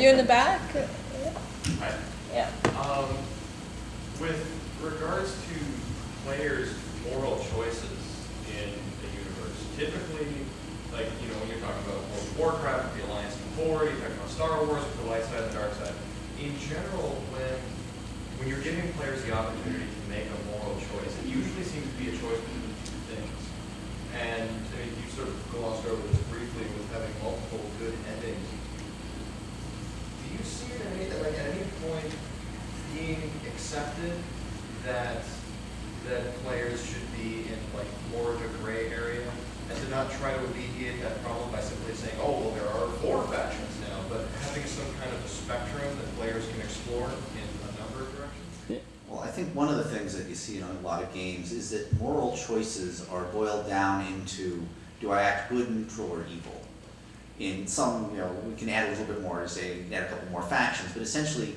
you in the back? Hi. Yeah. With regards to players' moral choices in the universe, typically, like, you know, when you're talking about World of Warcraft with the Alliance and 4, you're talking about Star Wars with the light side and the dark side. In general, when you're giving players the opportunity to make a moral choice, it usually seems to be a choice between two things. And I mean, you sort of glossed over this briefly with having multiple good endings. Do you see it at any point being accepted that players should be in like more of a gray area, and to not try to alleviate that problem by simply saying, oh, well, there are 4 factions now, but having some kind of a spectrum that players can explore in a number of directions? Yeah. Well, I think one of the things that you see in a lot of games is that moral choices are boiled down into, do I act good, neutral, or evil? In some, you know, we can add a little bit more to say, add a couple more factions, but essentially,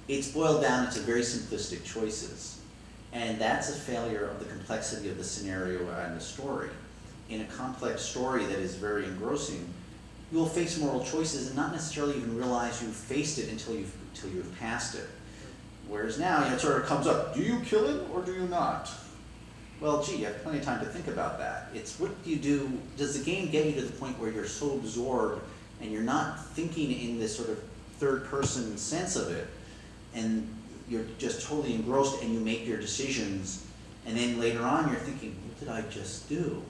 it's boiled down into very simplistic choices. And that's a failure of the complexity of the scenario and the story. In a complex story that is very engrossing, you will face moral choices and not necessarily even realize you've faced it until you've passed it. Whereas now, you know, it sort of comes up, do you kill him or do you not? Well, gee, you have plenty of time to think about that. It's what do you do, does the game get you to the point where you're so absorbed and you're not thinking in this sort of third person sense of it, and you're just totally engrossed and you make your decisions, and then later on you're thinking, what did I just do?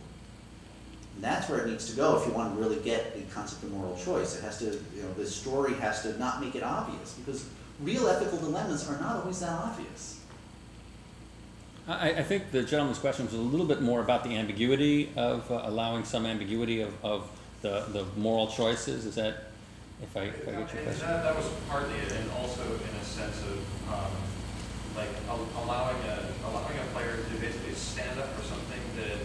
And that's where it needs to go if you want to really get the concept of moral choice. It has to, you know, the story has to not make it obvious, because real ethical dilemmas are not always that obvious. I think the gentleman's question was a little bit more about the ambiguity of allowing some ambiguity of the moral choices. Is that, if I get your question? That was partly it, and also in a sense of like allowing a player to basically stand up for something that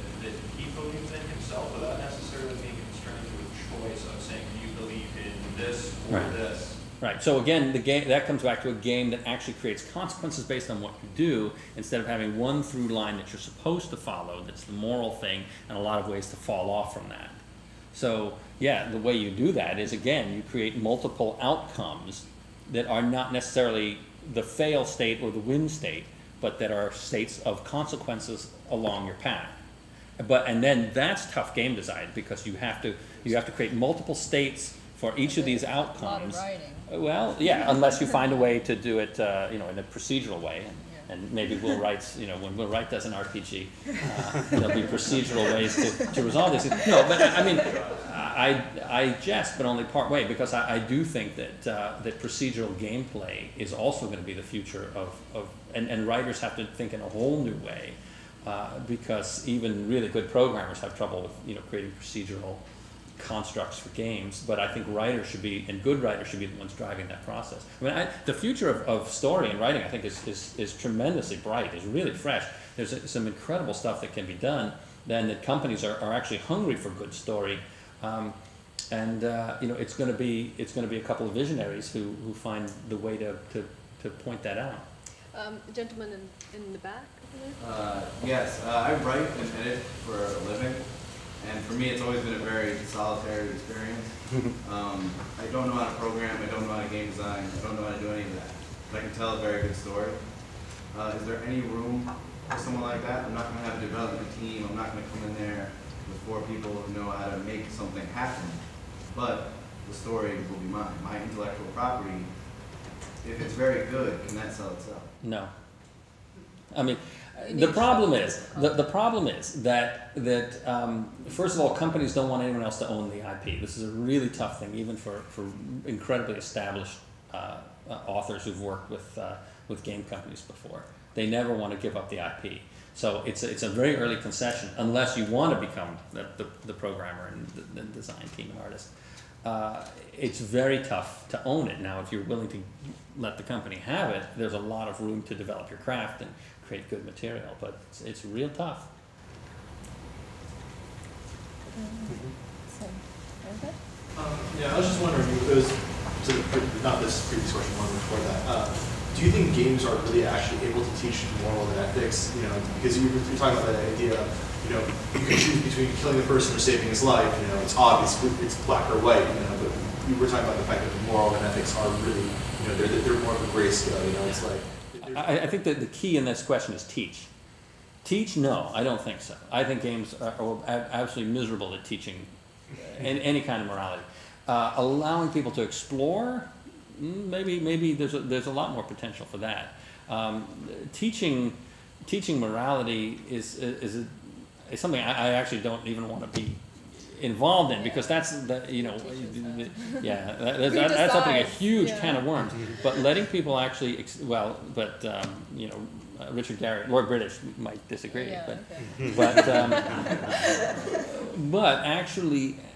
he believes in himself without necessarily being constrained to a choice of saying, do you believe in this or this? Right. So again, the game that comes back to a game that actually creates consequences based on what you do, instead of having one through line that you're supposed to follow. That's the moral thing, and a lot of ways to fall off from that. So yeah, the way you do that is, again, you create multiple outcomes that are not necessarily the fail state or the win state, but that are states of consequences along your path. And then that's tough game design, because you have to create multiple states for each of these outcomes. A lot of writing. Well, yeah, unless you find a way to do it, you know, in a procedural way, and maybe Will Wright's, you know, when Will Wright does an RPG, there'll be procedural ways to resolve this. No, but I mean, I jest, but only part way, because I do think that that procedural gameplay is also going to be the future and writers have to think in a whole new way, because even really good programmers have trouble with, you know, creating procedural constructs for games. But I think writers should be, and good writers should be the ones driving that process. I mean, the future of story and writing, I think, is tremendously bright, is really fresh. There's some incredible stuff that can be done, then that companies are actually hungry for good story. You know, it's going to be a couple of visionaries who find the way to point that out. Gentleman in the back over there? Yes, I write and edit for a living, and for me it's always been a very solitary experience. I don't know how to program, I don't know how to game design, I don't know how to do any of that, but I can tell a very good story. Is there any room for someone like that? I'm not going to have a development team, I'm not going to come in there with 4 people who know how to make something happen, but the story will be mine. My intellectual property, if it's very good, can that sell itself? No. I mean, the problem is that first of all, companies don't want anyone else to own the IP. This is a really tough thing, even for incredibly established authors who've worked with game companies before. They never want to give up the IP. So it's a very early concession, unless you want to become the programmer and the design team and artist. It's very tough to own it. Now, if you're willing to let the company have it, there's a lot of room to develop your craft and create good material, but it's real tough. Yeah, I was just wondering, it was not this previous question, one before that. Do you think games are really actually able to teach moral and ethics? You know, because you're talking about that idea of, you know, you can choose between killing the person or saving his life. You know, it's obvious, it's black or white. You know, but we were talking about the fact that the moral and ethics are really, you know, they're more of a gray scale. You know, it's like. I think that the key in this question is teach. Teach? No, I don't think so. I think games are absolutely miserable at teaching any kind of morality. Allowing people to explore, maybe there's a lot more potential for that. Teaching morality is something I actually don't even want to be involved in, because that's that's opening a huge can of worms. But letting people actually Richard Garrett, Lord British, might disagree, but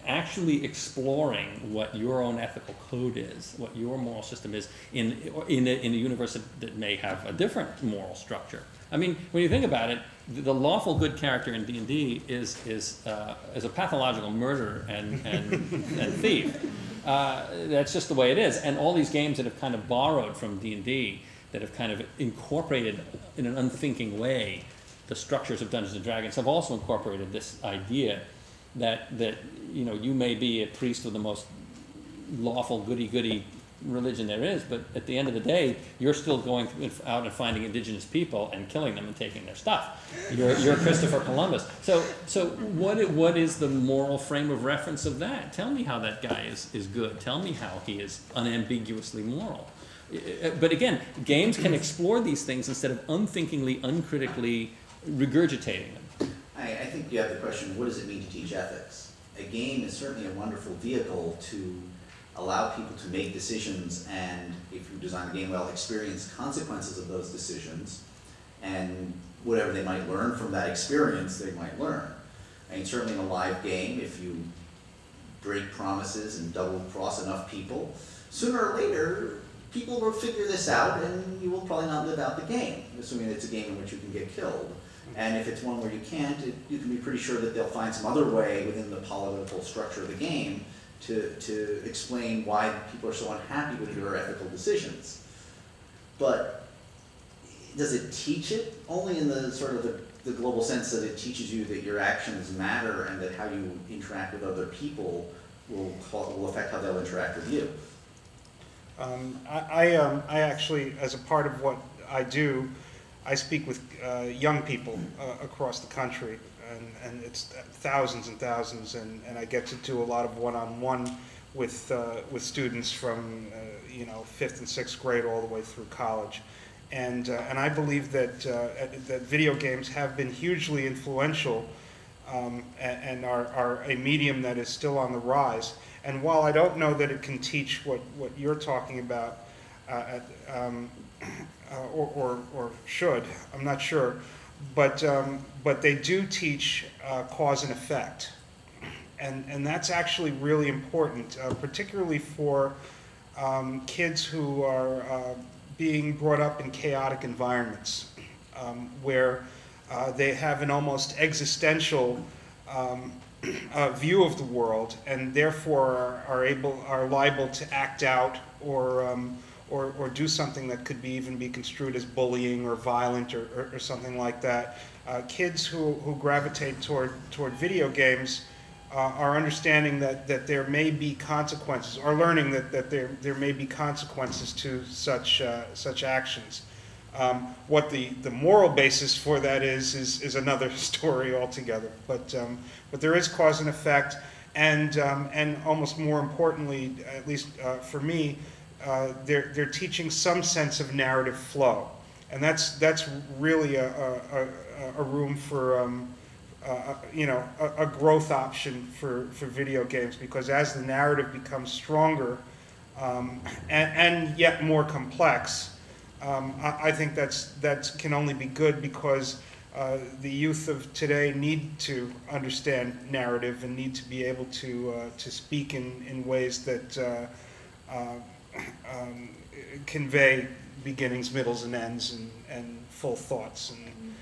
actually exploring what your own ethical code is, what your moral system is in a universe that may have a different moral structure. I mean, when you think about it, the lawful good character in D&D is a pathological murderer and thief. That's just the way it is. And all these games that have kind of borrowed from D&D, that have kind of incorporated in an unthinking way the structures of Dungeons and Dragons, have also incorporated this idea that you may be a priest of the most lawful goody-goody religion there is, but at the end of the day, you're still going out and finding indigenous people and killing them and taking their stuff. You're Christopher Columbus. So what is the moral frame of reference of that? Tell me how that guy is good. Tell me how he is unambiguously moral. But again, games can explore these things instead of unthinkingly, uncritically regurgitating them. I think you have the question, what does it mean to teach ethics? A game is certainly a wonderful vehicle to allow people to make decisions, and if you design the game well, experience consequences of those decisions, and whatever they might learn from that experience, they might learn. I mean, certainly in a live game, if you break promises and double cross enough people, sooner or later, people will figure this out, and you will probably not live out the game, assuming it's a game in which you can get killed. And if it's one where you can't, you can be pretty sure that they'll find some other way within the political structure of the game to explain why people are so unhappy with your ethical decisions. But does it teach it? Only in the sort of the global sense that it teaches you that your actions matter and that how you interact with other people will affect how they'll interact with you. I actually, as a part of what I do, I speak with young people across the country, and it's thousands and thousands, and I get to do a lot of one-on-one with students from 5th and 6th grade all the way through college, and I believe that that video games have been hugely influential and are a medium that is still on the rise. And while I don't know that it can teach what you're talking about, or should, I'm not sure, but they do teach cause and effect, and that's actually really important, particularly for kids who are being brought up in chaotic environments, where they have an almost existential view of the world, and therefore are liable to act out or do something that could even be construed as bullying or violent or something like that. Kids who gravitate toward video games are understanding that there may be consequences, or learning that there may be consequences to such actions. What the moral basis for that is another story altogether. But there is cause and effect, and almost more importantly, at least for me, they're teaching some sense of narrative flow, and that's really a room for a growth option for video games, because as the narrative becomes stronger and yet more complex, I think that can only be good, because the youth of today need to understand narrative and need to be able to speak in ways that convey beginnings, middles, and ends, and full thoughts. And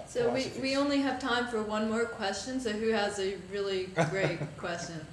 so we only have time for one more question, so who has a really great question?